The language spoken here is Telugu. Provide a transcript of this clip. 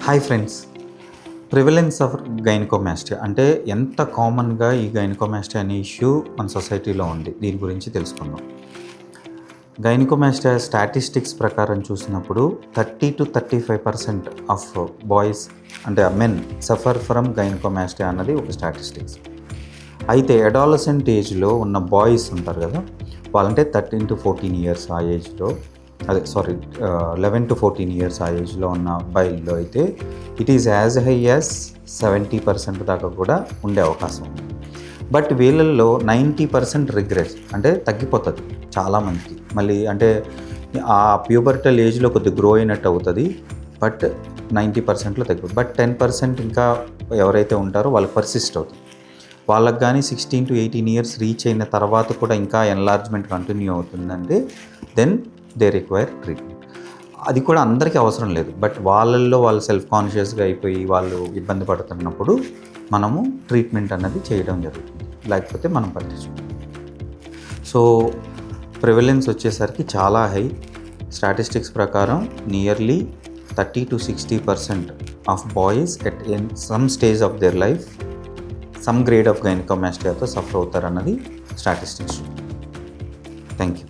Hi friends, prevalence of gynaecomastia అంటే ఎంత కామన్గా ఈ గైనకోమాస్టియా అనే ఇష్యూ మన సొసైటీలో ఉంది, దీని గురించి తెలుసుకుందాం. గైనకోమాస్టియా స్టాటిస్టిక్స్ ప్రకారం చూసినప్పుడు 30-35% ఆఫ్ బాయ్స్ అంటే మెన్ సఫర్ ఫ్రమ్ గైనకోమాస్టియా అన్నది ఒక స్టాటిస్టిక్స్. అయితే అడాలసెంట్ ఏజ్లో ఉన్న బాయ్స్ ఉంటారు కదా, వాళ్ళంటే 13-14 ఇయర్స్ ఆ ఏజ్లో, 11-14 ఇయర్స్ ఆ ఏజ్లో ఉన్న అబ్బాయిల్లో అయితే it is as high as 70% దాకా కూడా ఉండే అవకాశం ఉంది. బట్ వీళ్ళల్లో 90% రిగ్రెస్ అంటే తగ్గిపోతుంది చాలామందికి. మళ్ళీ అంటే ఆ ప్యూబర్టల్ ఏజ్లో కొద్దిగా గ్రో అయినట్టు అవుతుంది, బట్ 90%లో తగ్గిపోతుంది. బట్ 10% ఇంకా ఎవరైతే ఉంటారో వాళ్ళకి పర్సిస్ట్ అవుతుంది. వాళ్ళకి కానీ 16-18 ఇయర్స్ రీచ్ అయిన తర్వాత కూడా ఇంకా ఎన్లార్జ్మెంట్ కంటిన్యూ అవుతుందంటే దెన్ దే రిక్వైర్ ట్రీట్మెంట్. అది కూడా అందరికీ అవసరం లేదు, బట్ వాళ్ళల్లో వాళ్ళు సెల్ఫ్ కాన్షియస్గా అయిపోయి వాళ్ళు ఇబ్బంది పడుతున్నప్పుడు మనము ట్రీట్మెంట్ అన్నది చేయడం జరుగుతుంది, లేకపోతే మనం పట్టించుకోం. సో ప్రివలెన్స్ వచ్చేసరికి చాలా హై. స్టాటిస్టిక్స్ ప్రకారం nearly 30-60% of boys at some stage of their life some grade of గైనకోమాస్టియాతో సఫర్ అవుతారన్నది స్టాటిస్టిక్స్. Thank you.